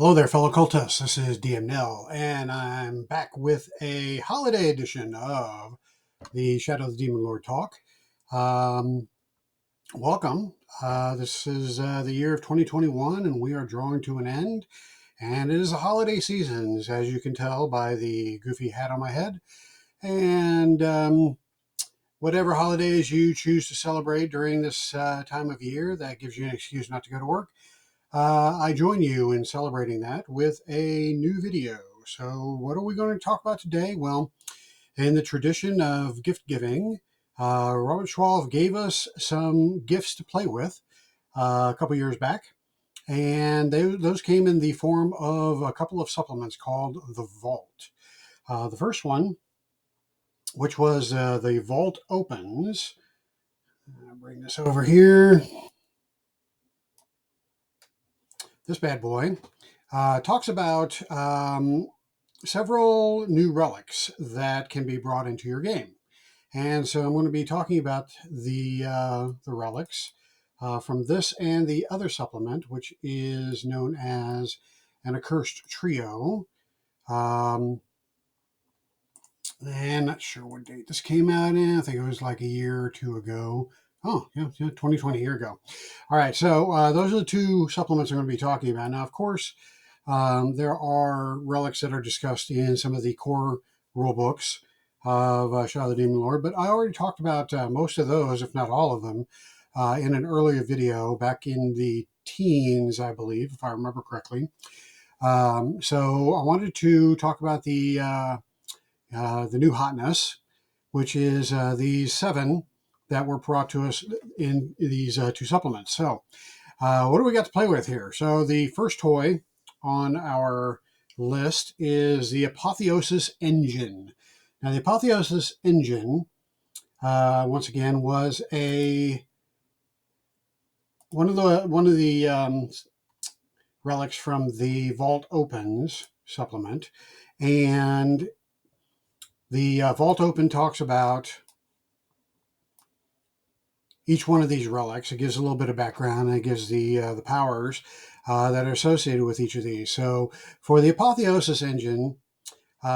Hello there, fellow cultists. This is DM Nell, and I'm back with a holiday edition of the Shadow of the Demon Lord talk. Um, Welcome. This is the year of 2021, and we are drawing to an end. And it is the holiday season, as you can tell by the goofy hat on my head. And whatever holidays you choose to celebrate during this time of year, that gives you an excuse not to go to work. I join you in celebrating that with a new video. So, what are we going to talk about today? Well, in the tradition of gift giving, Robert Schwalb gave us some gifts to play with a couple years back, and those came in the form of a couple of supplements called the Vault. The first one, which was the Vault Opens. I'll bring this over here. This bad boy talks about several new relics that can be brought into your game. And so I'm going to be talking about the relics from this and the other supplement, which is known as an Accursed Trio. And not sure what date this came out in. I think it was like a year or two ago. Oh, yeah, 2020, a year ago. All right, so those are the two supplements I'm going to be talking about. Now, of course, there are relics that are discussed in some of the core rule books of Shadow of the Demon Lord, but I already talked about most of those, if not all of them, in an earlier video back in the teens, I believe, if I remember correctly. So I wanted to talk about the new hotness, which is these 7 that were brought to us in these 2 supplements. So, what do we got to play with here? So, the first toy on our list is the Apotheosis Engine. Now, the Apotheosis Engine, once again, was one of the relics from the Vault Opens supplement, and the Vault Open talks about each one of these relics. It gives a little bit of background, and it gives the powers that are associated with each of these. So for the Apotheosis Engine,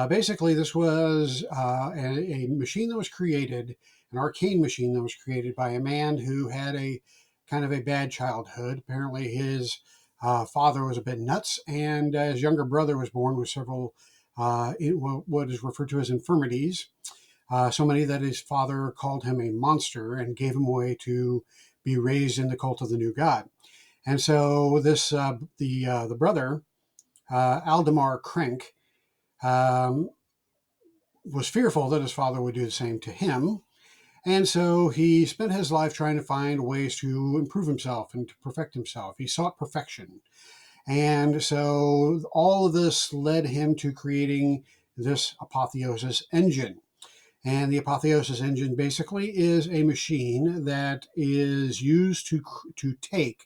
basically this was a machine that was created, an arcane machine that was created by a man who had a kind of a bad childhood. Apparently his father was a bit nuts, and his younger brother was born with several what is referred to as infirmities. So many that his father called him a monster and gave him away to be raised in the cult of the new god. And so this the brother, Aldemar Krenk, um, was fearful that his father would do the same to him. And so he spent his life trying to find ways to improve himself and to perfect himself. He sought perfection. And so all of this led him to creating this Apotheosis Engine. And the Apotheosis Engine basically is a machine that is used to take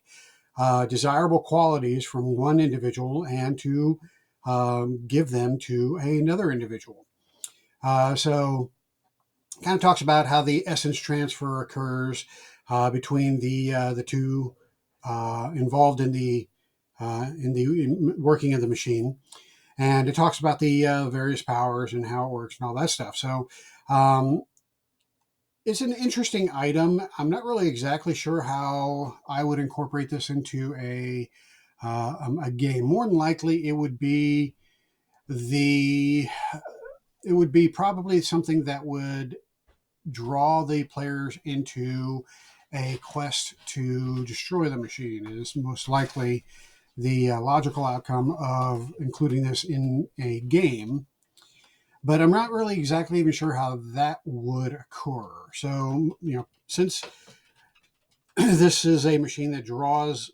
desirable qualities from one individual and to give them to another individual. So kind of talks about how the essence transfer occurs between the two involved in the working of the machine, and it talks about the various powers and how it works and all that stuff. So it's an interesting item. I'm not really exactly sure how I would incorporate this into a game. More than likely, the it would be probably something that would draw the players into a quest to destroy the machine. It is most likely the logical outcome of including this in a game, but I'm not really exactly even sure how that would occur. So, since this is a machine that draws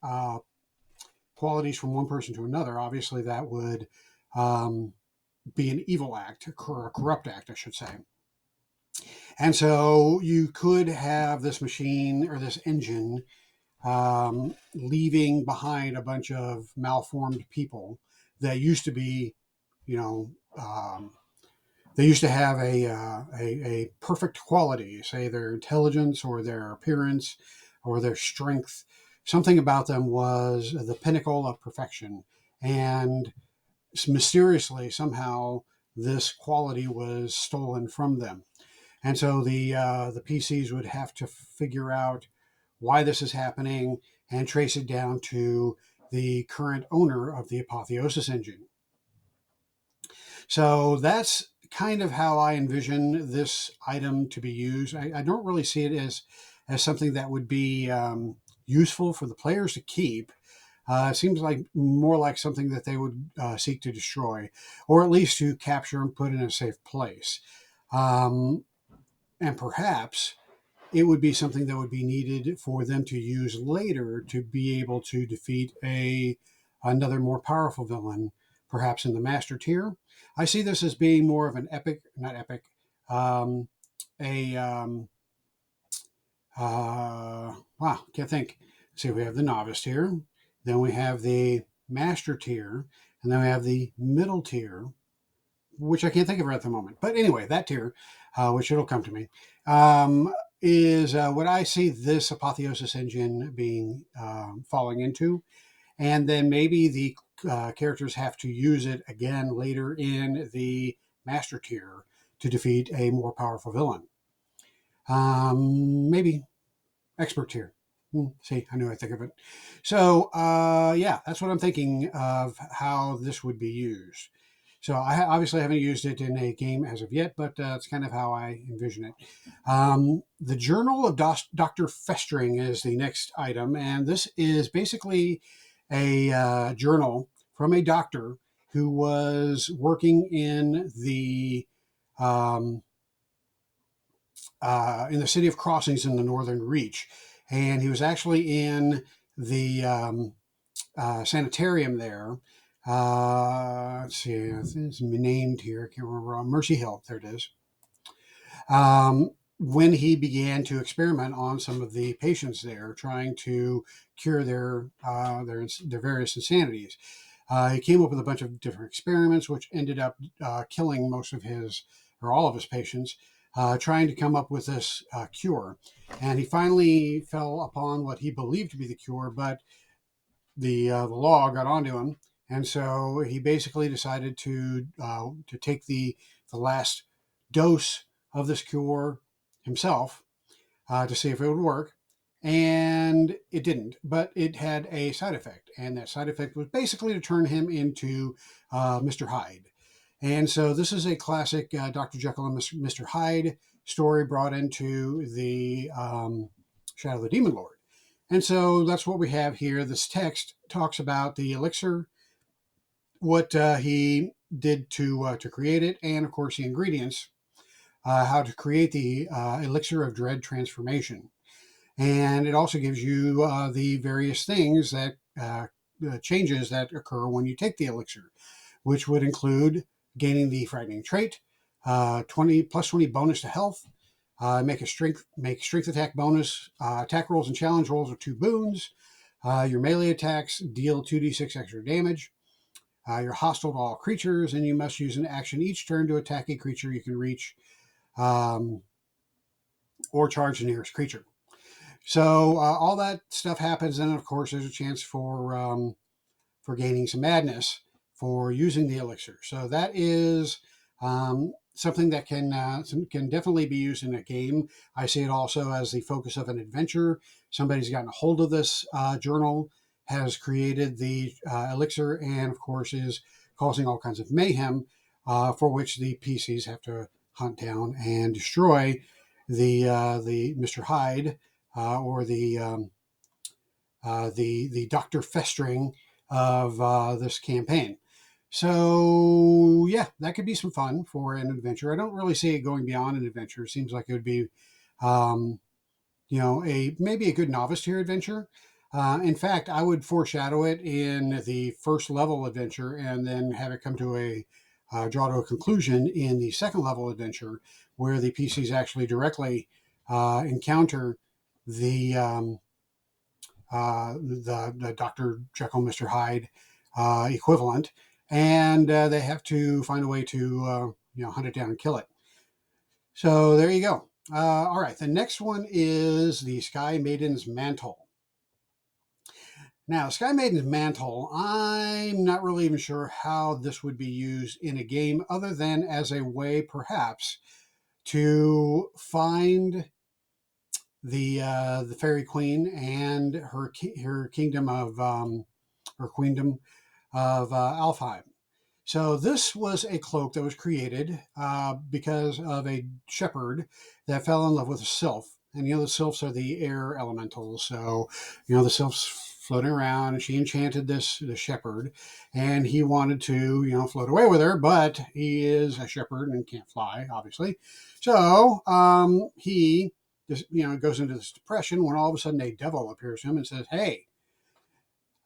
uh, qualities from one person to another, obviously that would be an evil act, or a corrupt act, I should say. And so you could have this machine or this engine leaving behind a bunch of malformed people that used to be, you know, they used to have a perfect quality, say their intelligence or their appearance or their strength. Something about them was the pinnacle of perfection. and mysteriously somehow this quality was stolen from them. And so the PCs would have to figure out why this is happening and trace it down to the current owner of the Apotheosis Engine. So that's kind of how I envision this item to be used. I don't really see it as something that would be useful for the players to keep. It seems like more like something that they would seek to destroy, or at least to capture and put in a safe place. Um, and perhaps it would be something that would be needed for them to use later to be able to defeat another more powerful villain, perhaps in the master tier. I see this as being more of an epic, not epic, um, a wow, can't think. Let's see, we have the novice tier, then we have the master tier, and then we have the middle tier, which I can't think of right at the moment. But anyway, that tier, which it'll come to me, is what I see this Apotheosis Engine being falling into. And then maybe the characters have to use it again later in the master tier to defeat a more powerful villain. Maybe expert tier. See, I knew I'd think of it. So, yeah, that's what I'm thinking of how this would be used. So I obviously haven't used it in a game as of yet, but it's kind of how I envision it. The Journal of Dr. Festering is the next item, and this is basically a journal from a doctor who was working um, in the city of Crossings in the Northern Reach, and he was actually in the sanitarium there. Let's see, it's named here. I can't remember. Mercy Hill. There it is. When he began to experiment on some of the patients there, trying to cure their various insanities. He came up with a bunch of different experiments, which ended up killing most of his or all of his patients, trying to come up with this cure. And he finally fell upon what he believed to be the cure, but the law got onto him, and so he basically decided to take the last dose of this cure himself to see if it would work. And it didn't, but it had a side effect, and that side effect was basically to turn him into Mr. Hyde. And so this is a classic Dr. Jekyll and Mr. Hyde story brought into the Shadow of the Demon Lord. And so that's what we have here. This text talks about the elixir, what he did to create it, and of course the ingredients, how to create the elixir of dread transformation. And it also gives you the various things that changes that occur when you take the elixir, which would include gaining the frightening trait, 20 plus 20 bonus to health, make strength attack bonus, attack rolls and challenge rolls with 2 boons. Your melee attacks deal 2d6 extra damage. You're hostile to all creatures, and you must use an action each turn to attack a creature you can reach, or charge the nearest creature. So all that stuff happens, and of course, there's a chance for gaining some madness for using the elixir. So that is something that can definitely be used in a game. I see it also as the focus of an adventure. Somebody's gotten a hold of this journal, has created the elixir, and of course is causing all kinds of mayhem, for which the PCs have to hunt down and destroy the Mr. Hyde or the Dr. Festering of this campaign. So yeah, that could be some fun for an adventure. I don't really see it going beyond an adventure. It seems like it would be, maybe a good novice tier adventure. In fact, I would foreshadow it in the first level adventure and then have it come to a draw to a conclusion in the second level adventure, where the PCs actually directly encounter the the Dr. Jekyll, Mr. Hyde equivalent, and they have to find a way to hunt it down and kill it. So there you go. All right, the next one is the Sky Maidens Mantle. Now, Sky Maiden's Mantle, I'm not really even sure how this would be used in a game other than as a way, perhaps, to find the fairy queen and her kingdom of her queendom of Alfheim. So this was a cloak that was created because of a shepherd that fell in love with a sylph. And the sylphs are the air elementals. So the sylphs floating around, and she enchanted the shepherd, and he wanted to float away with her, but he is a shepherd and can't fly, obviously. So he just goes into this depression when all of a sudden a devil appears to him and says, "Hey,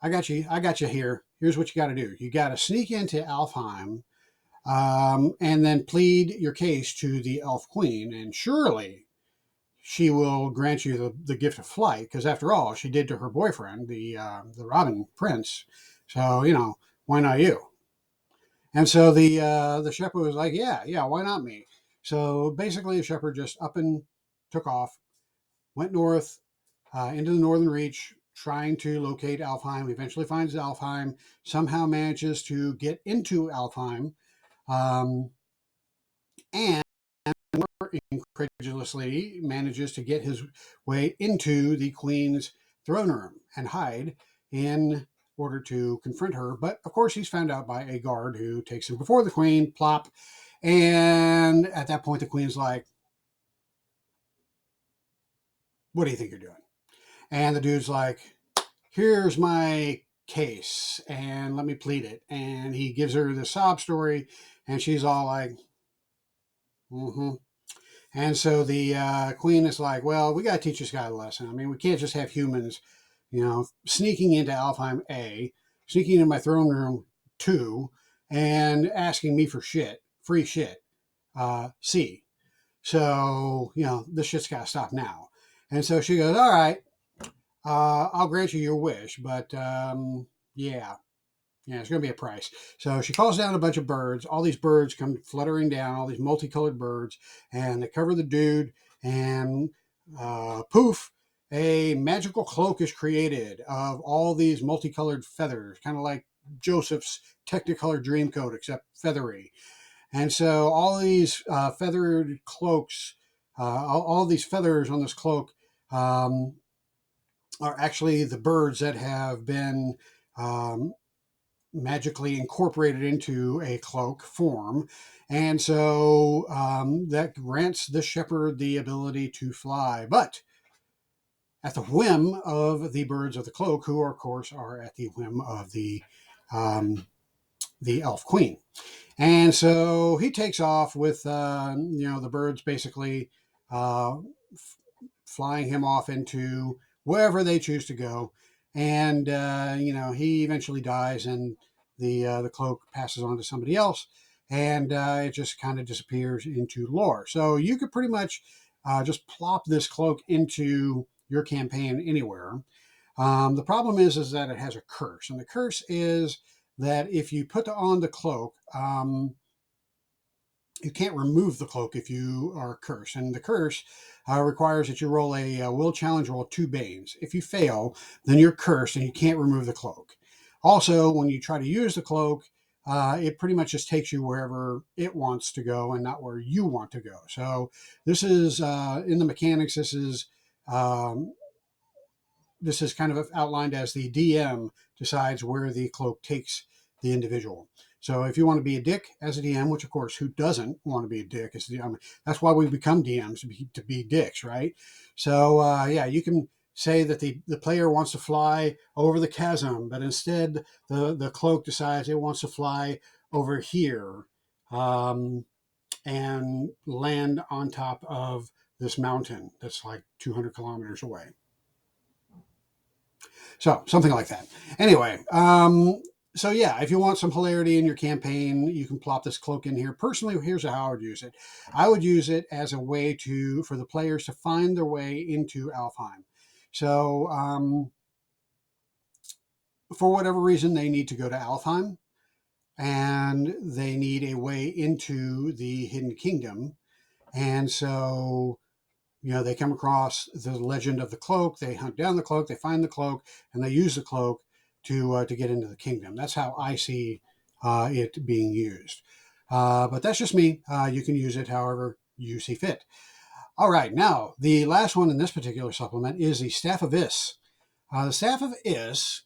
I got you. I got you here. Here's what you got to do. You got to sneak into Alfheim, and then plead your case to the Elf Queen, and surely she will grant you the gift of flight, because after all, she did to her boyfriend, the Robin Prince. So why not you?" And so the shepherd was like, "Yeah, why not me?" So basically, the shepherd just up and took off, went north into the northern reach, trying to locate Alfheim. Eventually finds Alfheim, somehow manages to get into Alfheim, um, and incredulously manages to get his way into the queen's throne room and hide in order to confront her. But of course, he's found out by a guard who takes him before the queen, plop. And at that point, the queen's like, "What do you think you're doing?" And the dude's like, "Here's my case and let me plead it." And he gives her the sob story, and she's all like, "Mm-hmm." And so the queen is like, "Well, we got to teach this guy a lesson. I mean, we can't just have humans, sneaking into Alfheim A, sneaking into my throne room 2, and asking me for shit, free shit, C. So, this shit's got to stop now." And so she goes, "All right, I'll grant you your wish, but yeah, it's going to be a price." So she calls down a bunch of birds. All these birds come fluttering down, all these multicolored birds, and they cover the dude, and poof, a magical cloak is created of all these multicolored feathers, kind of like Joseph's Technicolor Dreamcoat, except feathery. And so all these feathered cloaks, all these feathers on this cloak, um, are actually the birds that have been um, magically incorporated into a cloak form. And so that grants the shepherd the ability to fly, but at the whim of the birds of the cloak, who, of course, are at the whim of the elf queen. And so he takes off with, the birds basically uh, flying him off into wherever they choose to go. And, he eventually dies, and the cloak passes on to somebody else. And it just kind of disappears into lore. So you could pretty much just plop this cloak into your campaign anywhere. The problem is that it has a curse. And the curse is that if you put on the cloak, you can't remove the cloak if you are cursed. And the curse requires that you roll a will challenge roll 2 banes. If you fail, then you're cursed and you can't remove the cloak. Also, when you try to use the cloak, it pretty much just takes you wherever it wants to go and not where you want to go. So this is in the mechanics. Um, this is kind of outlined as the DM decides where the cloak takes the individual. So if you want to be a dick as a DM, which of course, who doesn't want to be a dick as a DM? That's why we become DMs, to be dicks, right? So yeah, you can say that the player wants to fly over the chasm, but instead the cloak decides it wants to fly over here, and land on top of this mountain that's like 200 kilometers away. So something like that. Anyway, so yeah, if you want some hilarity in your campaign, you can plop this cloak in here. Personally, here's how I would use it. I would use it as a way for the players to find their way into Alfheim. So for whatever reason, they need to go to Alfheim, and they need a way into the Hidden Kingdom. And so they come across the legend of the cloak. They hunt down the cloak. They find the cloak, and they use the cloak to get into the kingdom. That's how I see it being used. But that's just me. You can use it however you see fit. All right, now the last one in this particular supplement is the Staff of Is. The Staff of Is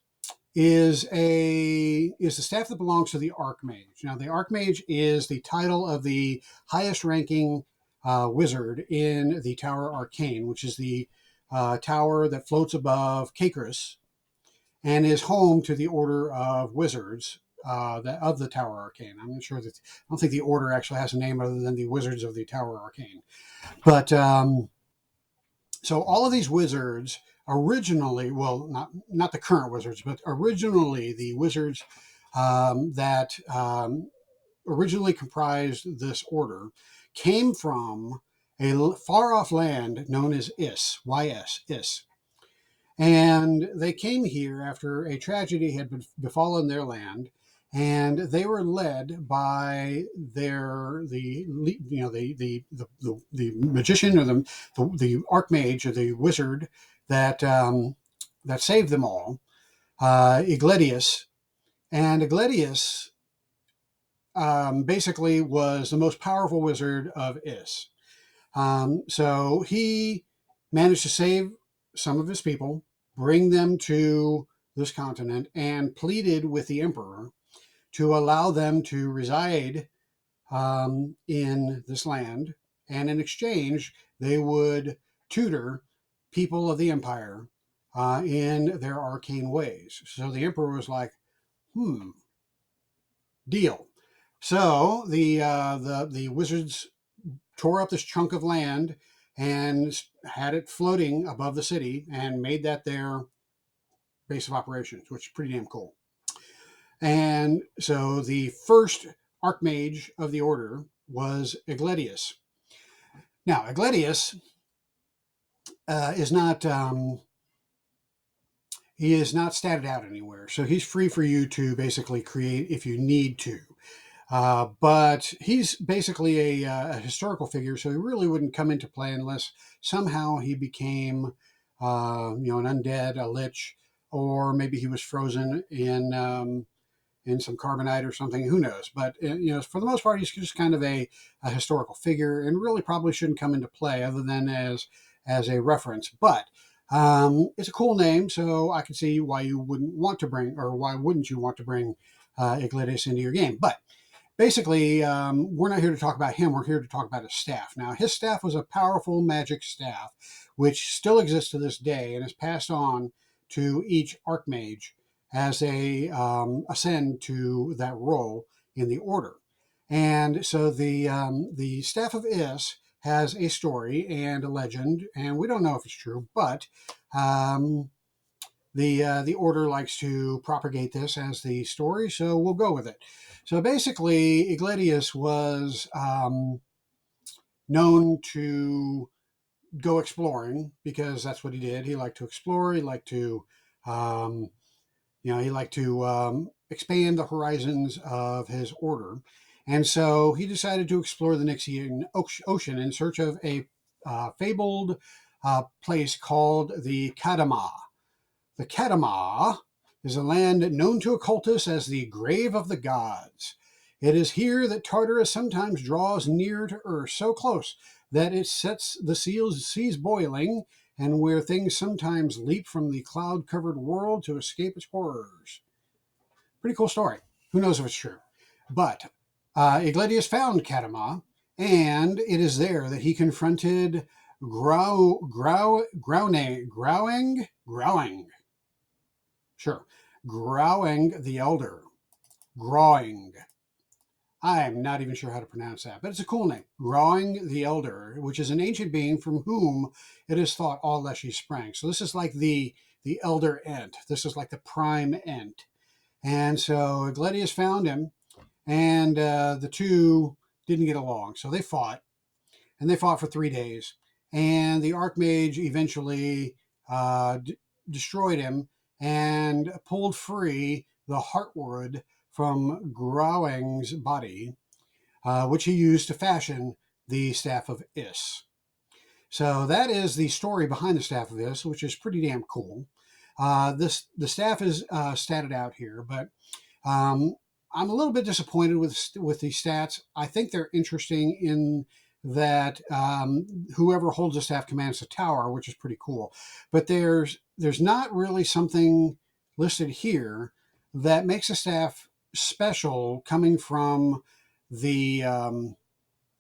is the staff that belongs to the Archmage. Now, the Archmage is the title of the highest ranking wizard in the Tower Arcane, which is the tower that floats above Caicrus and is home to the Order of Wizards of the Tower Arcane. I'm not sure that I don't think the order actually has a name other than the Wizards of the Tower Arcane. But so all of these wizards originally, well, not the current wizards, but originally the wizards that originally comprised this order came from a far off land known as Is, Y-S, Is. And they came here after a tragedy had befallen their land, and they were led by the magician or the archmage or the wizard that that saved them all, Iglesias. And Iglesias basically was the most powerful wizard of Is. So he managed to save some of his people, bring them to this continent, and pleaded with the emperor to allow them to reside in this land. And in exchange, they would tutor people of the empire in their arcane ways. So the emperor was like, deal. So the wizards tore up this chunk of land and had it floating above the city and made that their base of operations, which is pretty damn cool. And so the first archmage of the order was Iglesias. Now, Iglesias is not he is not statted out anywhere, so he's free for you to basically create if you need to. But he's basically a historical figure, so he really wouldn't come into play unless somehow he became, an undead, a lich, or maybe he was frozen in some carbonite or something. Who knows? But for the most part, he's just kind of a historical figure, and really probably shouldn't come into play other than as a reference. But it's a cool name, so I can see why you wouldn't want to bring, or why wouldn't you want to bring Iglesias into your game. But basically, we're not here to talk about him. We're here to talk about his staff. Now, his staff was a powerful magic staff, which still exists to this day and is passed on to each archmage as they ascend to that role in the order. And so the staff of Is has a story and a legend, and we don't know if it's true, but the order likes to propagate this as the story, so we'll go with it. So basically, Iglesias was known to go exploring because that's what he did. He liked to explore. He liked to, expand the horizons of his order, and so he decided to explore the Nixian Ocean in search of a fabled place called the Kadama. The Kadama is a land known to occultists as the Grave of the Gods. It is here that Tartarus sometimes draws near to Earth, so close that it sets the seas boiling, and where things sometimes leap from the cloud-covered world to escape its horrors. Pretty cool story. Who knows if it's true? But Iglesias found Kadama, and it is there that he confronted Growing. Sure. Growing the Elder. Growing. I'm not even sure how to pronounce that, but it's a cool name. Growing the Elder, which is an ancient being from whom it is thought all Leshy sprang. So this is like the Elder Ent. This is like the prime Ent. And so Iglesias found him, and the two didn't get along. So they fought, and they fought for 3 days. And the Archmage eventually destroyed him and pulled free the heartwood from Growing's body, which he used to fashion the Staff of Is. So that is the story behind the staff of this, which is pretty damn cool. The staff is statted out here, but um, I'm a little bit disappointed with the stats. I think they're interesting in that whoever holds the staff commands the tower, which is pretty cool. But there's not really something listed here that makes the staff special coming from the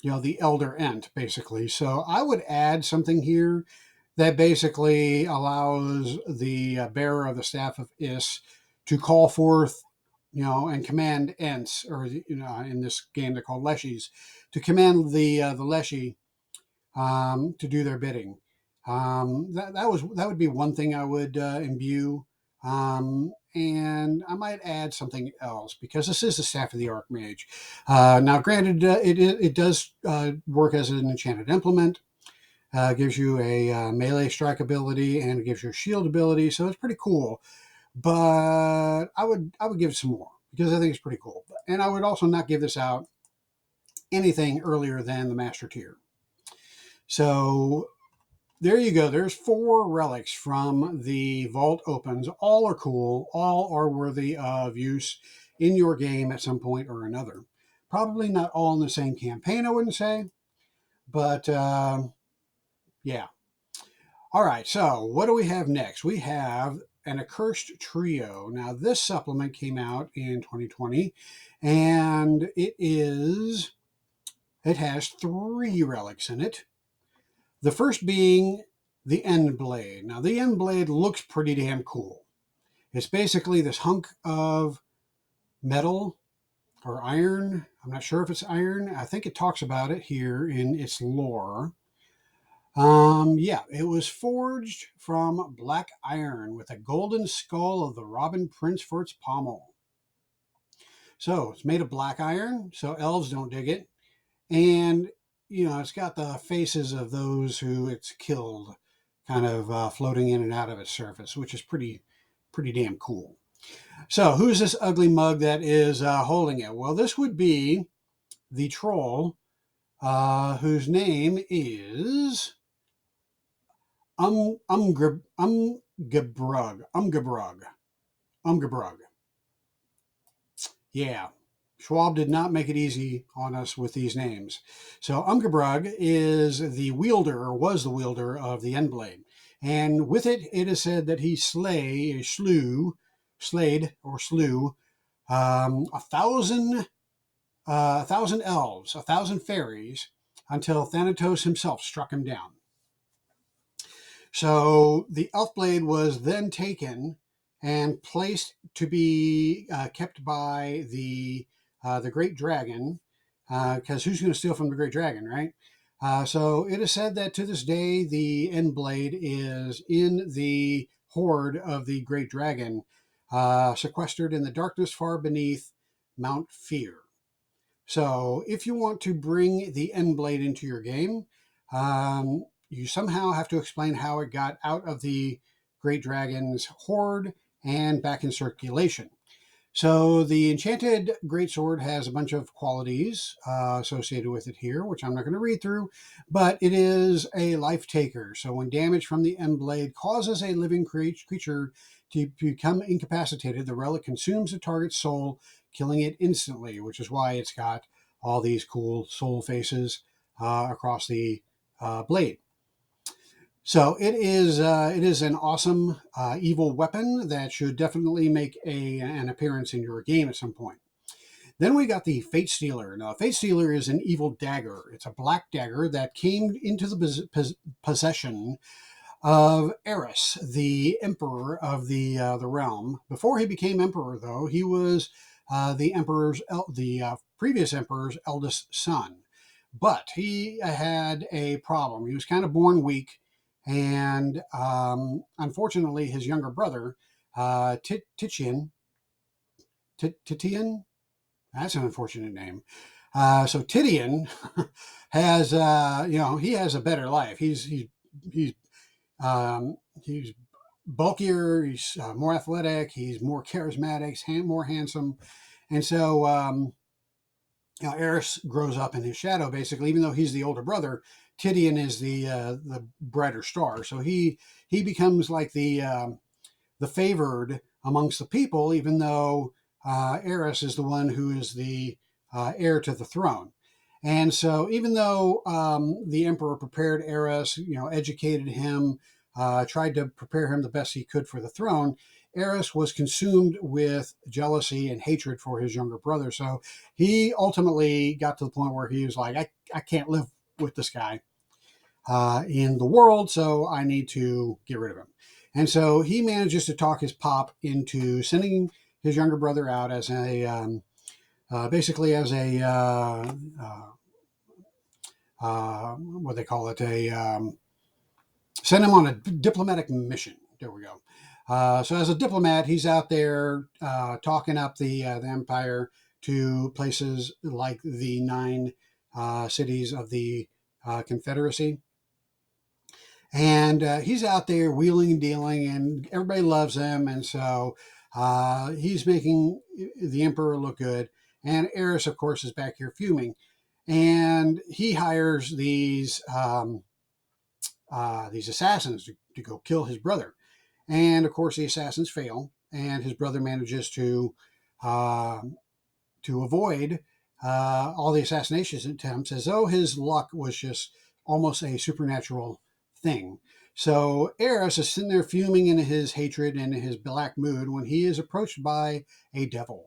the elder ent basically. So I would add something here that basically allows the bearer of the staff of Is to call forth, and command ents, or in this game they're called leshies, to command the leshi to do their bidding. That would be one thing I would imbue, and I might add something else because this is the staff of the Archmage. Now, granted, it does work as an enchanted implement. Gives you a melee strike ability and it gives you a shield ability, so it's pretty cool. But I would give it some more because I think it's pretty cool. And I would also not give this out anything earlier than the master tier. So there you go. There's 4 relics from the Vault Opens. All are cool. All are worthy of use in your game at some point or another. Probably not all in the same campaign, I wouldn't say. But yeah. All right, so what do we have next? We have an Accursed Trio. Now, this supplement came out in 2020, and it has 3 relics in it. The first being the End Blade. Now, the End Blade looks pretty damn cool. It's basically this hunk of metal or iron. I'm not sure if it's iron. I think it talks about it here in its lore. Yeah, it was forged from black iron with a golden skull of the Robin Prince for its pommel. So it's made of black iron, so elves don't dig it. And, it's got the faces of those who it's killed kind of floating in and out of its surface, which is pretty damn cool. So who's this ugly mug that is holding it? Well, this would be the troll whose name is Umgabrug. Yeah, Schwab did not make it easy on us with these names. So Umgabrug is the wielder, or was the wielder, of the Endblade. And with it, it is said that he slew 1,000 elves, 1,000 fairies, until Thanatos himself struck him down. So the elf blade was then taken and placed to be kept by the great dragon, because who's going to steal from the great dragon, right? So it is said that to this day the end blade is in the hoard of the great dragon, sequestered in the darkness far beneath Mount Fear. So if you want to bring the end blade into your game, you somehow have to explain how it got out of the Great Dragon's hoard and back in circulation. So the Enchanted Greatsword has a bunch of qualities associated with it here, which I'm not going to read through, but it is a life taker. So when damage from the end blade causes a living creature to become incapacitated, the relic consumes the target's soul, killing it instantly, which is why it's got all these cool soul faces across the blade. So it is an awesome evil weapon that should definitely make an appearance in your game at some point. Then we got the Fatestealer. Now, Fatestealer is an evil dagger. It's a black dagger that came into the possession of Eris, the emperor of the realm. Before he became emperor, though, he was the previous emperor's eldest son. But he had a problem. He was kind of born weak, and unfortunately, his younger brother, Titian, that's an unfortunate name. So Titian has, he has a better life. He's bulkier. He's more athletic. He's more charismatic. He's more handsome, and so Eris grows up in his shadow, basically. Even though he's the older brother, Titian is the brighter star, so he becomes like the favored amongst the people, even though Eris is the one who is the heir to the throne. And so, even though the emperor prepared Eris, educated him, tried to prepare him the best he could for the throne, Eris was consumed with jealousy and hatred for his younger brother. So he ultimately got to the point where he was like, I can't live with this guy in the world, so I need to get rid of him. And so he manages to talk his pop into sending his younger brother out as basically as a what they call it, send him on a diplomatic mission. There we go. So as a diplomat, he's out there talking up the empire to places like the 9 cities of the Confederacy. And he's out there wheeling and dealing, and everybody loves him. And so he's making the emperor look good. And Eris, of course, is back here fuming. And he hires these assassins to go kill his brother. And of course, the assassins fail, and his brother manages uh, to avoid all the assassination attempts, as though his luck was just almost a supernatural thing. So Eris is sitting there fuming in his hatred and his black mood when he is approached by a devil.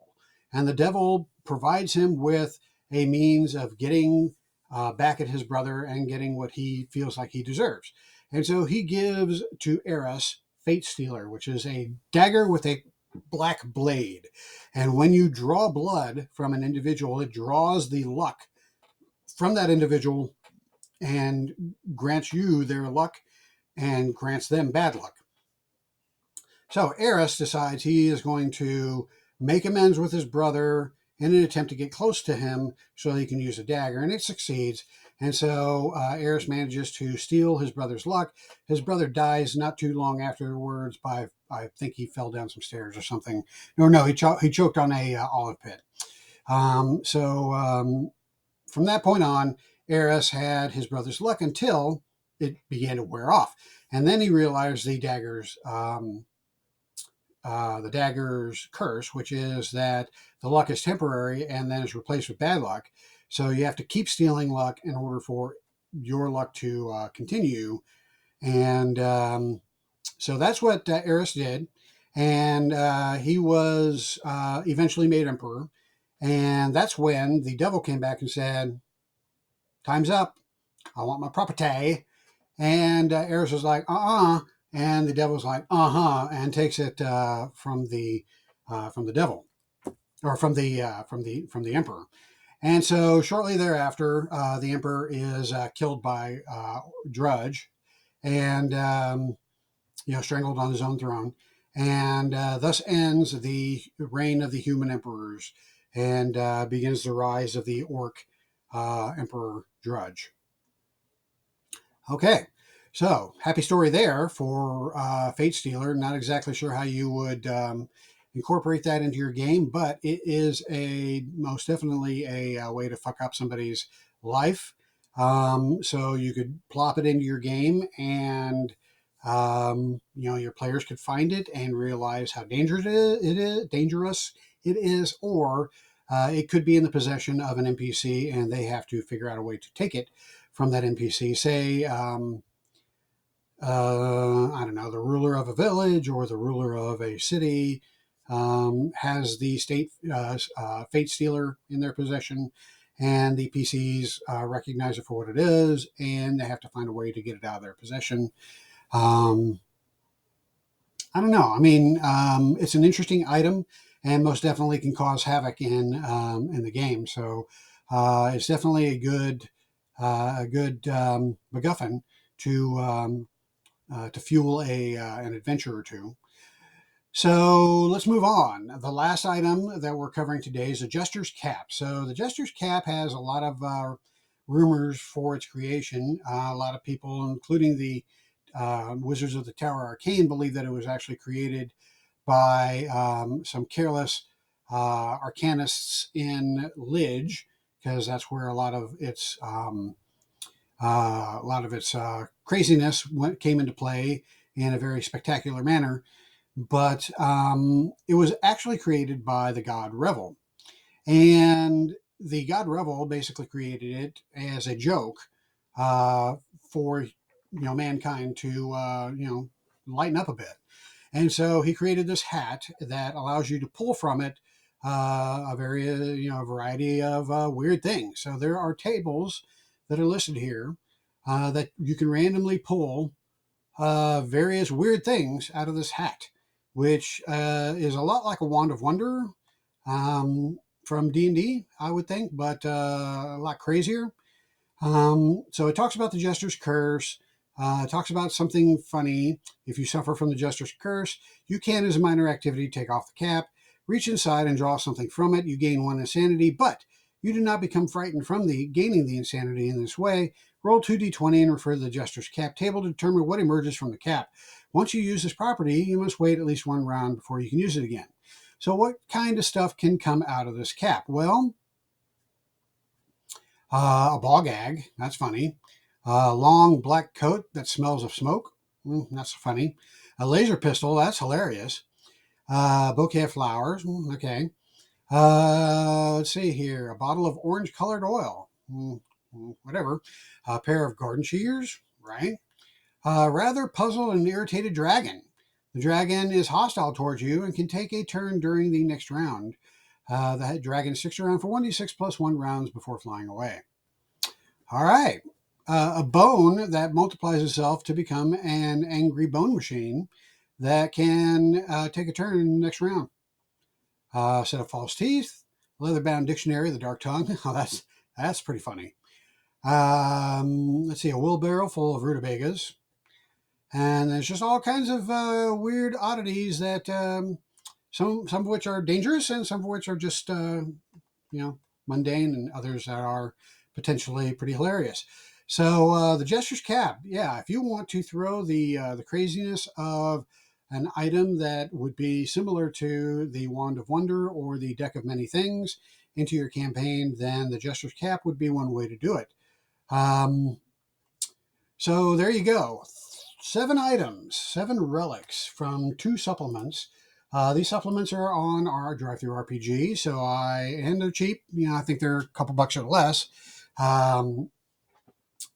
And the devil provides him with a means of getting back at his brother and getting what he feels like he deserves. And so he gives to Eris Fatestealer, which is a dagger with a black blade. And when you draw blood from an individual, it draws the luck from that individual and grants you their luck and grants them bad luck. So Eris decides he is going to make amends with his brother in an attempt to get close to him so he can use a dagger, and it succeeds. And so Eris manages to steal his brother's luck. His brother dies not too long afterwards by, I think he fell down some stairs or something. No, he choked on a olive pit. From that point on, Eris had his brother's luck until it began to wear off. And then he realized the dagger's curse, which is that the luck is temporary and then is replaced with bad luck. So you have to keep stealing luck in order for your luck to continue. And so that's what Eris did. And he was eventually made emperor. And that's when the devil came back and said, "Time's up. I want my property." And Eris was like, and the devil's like, and takes it from the devil, or from the emperor. And so shortly thereafter, the emperor is killed by Drudge, and strangled on his own throne, and thus ends the reign of the human emperors, and begins the rise of the orc emperor Drudge. Okay, so happy story there for Fatestealer. Not exactly sure how you would incorporate that into your game, but it is most definitely a way to fuck up somebody's life. So you could plop it into your game, and your players could find it and realize how dangerous it is, or it could be in the possession of an NPC, and they have to figure out a way to take it from that NPC. Say, I don't know, the ruler of a village or the ruler of a city has the Fatestealer in their possession, and the PCs recognize it for what it is, and they have to find a way to get it out of their possession. I don't know. I mean, it's an interesting item, and most definitely can cause havoc in the game. So it's definitely a good MacGuffin to fuel an adventure or two. So let's move on. The last item that we're covering today is a Jesters Cap. So the Jesters Cap has a lot of rumors for its creation. A lot of people, including the Wizards of the Tower Arcane, believe that it was actually created by some careless arcanists in Lidge, because that's where a lot of its A lot of its craziness came into play in a very spectacular manner, but it was actually created by the god Revel. And the god Revel basically created it as a joke for mankind to lighten up a bit. And so he created this hat that allows you to pull from it a very variety of weird things. So there are tables that are listed here that you can randomly pull various weird things out of this hat, which is a lot like a wand of wonder from D&D, I would think, but a lot crazier. So it talks about the Jester's Curse. It talks about something funny. If you suffer from the Jester's Curse, you can, as a minor activity, take off the cap, reach inside and draw something from it. You gain 1 insanity, but you do not become frightened from gaining the insanity in this way. Roll 2d20 and refer to the Jester's Cap table to determine what emerges from the cap. Once you use this property, you must wait at least 1 round before you can use it again. So what kind of stuff can come out of this cap? Well, a ball gag, that's funny. A long black coat that smells of smoke, that's funny. A laser pistol, that's hilarious. A bouquet of flowers, okay. Let's see here. A bottle of orange colored oil, whatever. A pair of garden shears, right? A rather puzzled and irritated dragon. The dragon is hostile towards you and can take a turn during the next round. The dragon sticks around for 1d6 plus 1 rounds before flying away. All right. A bone that multiplies itself to become an angry bone machine that can take a turn in the next round. A set of false teeth, leather-bound dictionary, the dark tongue. Oh, that's pretty funny. Let's see, a wheelbarrow full of rutabagas. And there's just all kinds of weird oddities that some of which are dangerous and some of which are just mundane, and others that are potentially pretty hilarious. So the Jester's Cap, yeah, if you want to throw the craziness of an item that would be similar to the Wand of Wonder or the Deck of Many Things into your campaign, then the Jester's Cap would be one way to do it. So there you go. 7 items, 7 relics from 2 supplements. These supplements are on our drive-through RPG, and they're cheap. I think they're a couple bucks or less.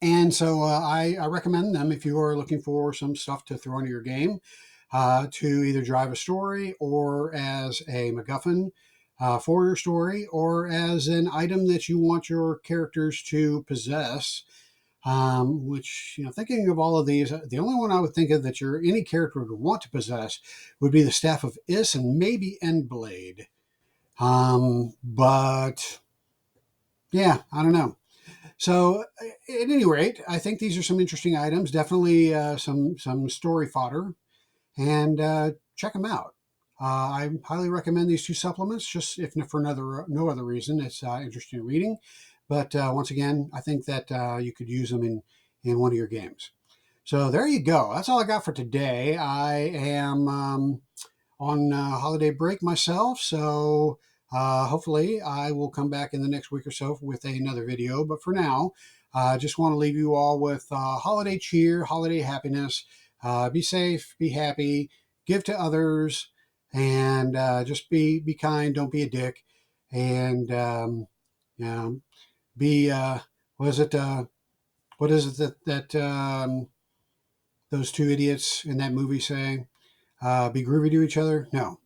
And so I recommend them if you are looking for some stuff to throw into your game to either drive a story or as a MacGuffin for your story or as an item that you want your characters to possess. Which, thinking of all of these, the only one I would think of that any character would want to possess would be the Staff of Is and maybe Endblade. But yeah, I don't know. So at any rate, I think these are some interesting items, definitely some story fodder, and check them out. I highly recommend these 2 supplements, just if for no other reason. It's interesting reading. But once again, I think that you could use them in one of your games. So there you go. That's all I got for today. I am on holiday break myself, so hopefully I will come back in the next week or so with another video. But for now, I just want to leave you all with holiday cheer, holiday happiness. Be safe, be happy, give to others, and just be kind. Don't be a dick. And be what is it that those 2 idiots in that movie say? Be groovy to each other? No.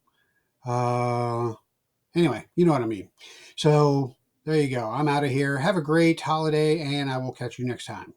Anyway, you know what I mean. So there you go. I'm out of here. Have a great holiday, and I will catch you next time.